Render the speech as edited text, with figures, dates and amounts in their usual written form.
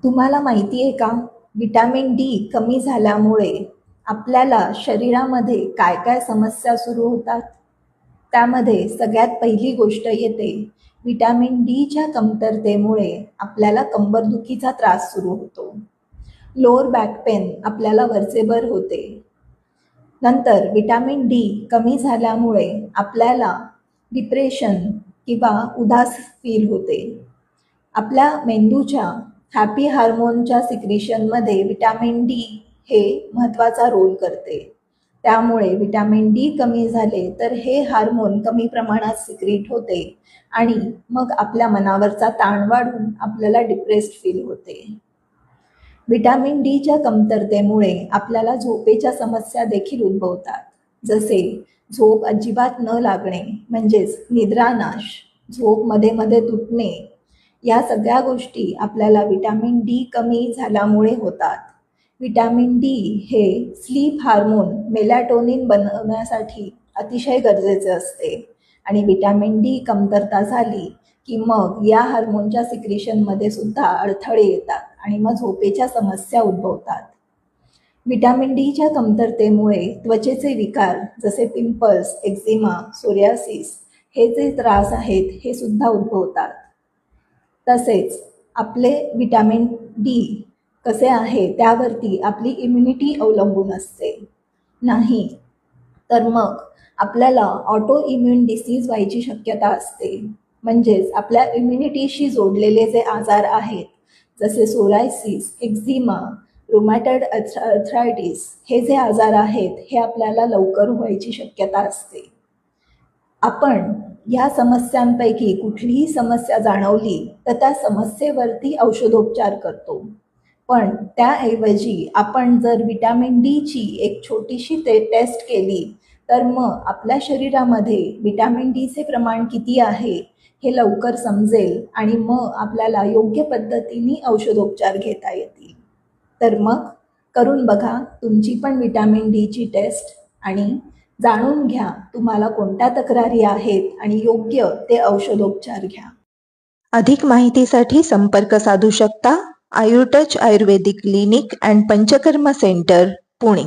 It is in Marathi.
तुम्हाला माहिती आहे का, विटॅमिन डी कमी झाल्यामुळे आपल्याला शरीरामध्ये काय काय समस्या सुरू होतात. त्यामध्ये सगळ्यात पहिली गोष्ट येते, विटॅमिन डीच्या कमतरतेमुळे आपल्याला कंबरदुखीचा त्रास सुरू होतो. लोअर बॅक पेन आपल्याला वरचेवर होते. नंतर विटॅमिन डी कमी झाल्यामुळे आपल्याला डिप्रेशन किंवा उदास फील होते. आपल्या मेंदूच्या हॅपी हार्मोनच्या सिक्रिशनमध्ये विटॅमिन डी हे महत्त्वाचा रोल करते. त्यामुळे विटॅमिन डी कमी झाले तर हे हार्मोन कमी प्रमाणात सिक्रीट होते आणि मग आपल्या मनावरचा ताण वाढून आपल्याला डिप्रेस्ड फील होते. विटॅमिन डीच्या कमतरतेमुळे आपल्याला झोपेच्या समस्या देखील उद्भवतात, जसे झोप अजिबात न लागणे म्हणजेच निद्रानाश, झोप मध्ये मध्ये तुटणे. या सगळ्या गोष्टी आपल्याला विटॅमिन डी कमी झाल्यामुळे होतात. विटॅमिन डी हे स्लीप हार्मोन मेलॅटोनिन बनवण्यासाठी अतिशय गरजेचे असते आणि विटॅमिन डी कमतरता झाली की मग या हार्मोनच्या सिक्रिशनमध्ये सुद्धा अडथळे येतात आणि मग झोपेच्या समस्या उद्भवतात. विटॅमिन डीच्या कमतरतेमुळे त्वचेचे विकार जसे पिंपल्स, एक्झिमा, सोरियासिस हे जे त्रास आहेत हे सुद्धा उद्भवतात. तसेच आपले विटॅमिन डी कसे आहे त्यावरती आपली इम्युनिटी अवलंबून असते. नाही तर मग आपल्याला ऑटो इम्युन डिसीज व्हायची शक्यता असते. म्हणजेच आपल्या इम्युनिटीशी जोडलेले जे आजार आहेत जसे सोरायसिस, एक्झिमा, रुमॅटॉइड आर्थरायटिस हे जे आजार आहेत हे आपल्याला लवकर व्हायची शक्यता असते. आपण या समस्यांपैकी कुठलीही समस्या जाणवली तर त्या समस्येवरती औषधोपचार करतो, पण त्याऐवजी आपण जर विटॅमिन डीची एक छोटीशी टेस्ट केली तर मग आपल्या शरीरामध्ये विटॅमिन डीचे प्रमाण किती आहे हे लवकर समजेल आणि मग आपल्याला योग्य पद्धतीने औषधोपचार घेता येतील. तर मग करून बघा तुमची पण विटॅमिन डीची टेस्ट आणि जाणून घ्या तुम्हाला कोणत्या तक्रारी आहेत आणि योग्य ते औषधोपचार घ्या. अधिक माहितीसाठी संपर्क साधू शकता Ayurtouch Ayurvedic clinic and panchakarma centre, Pune.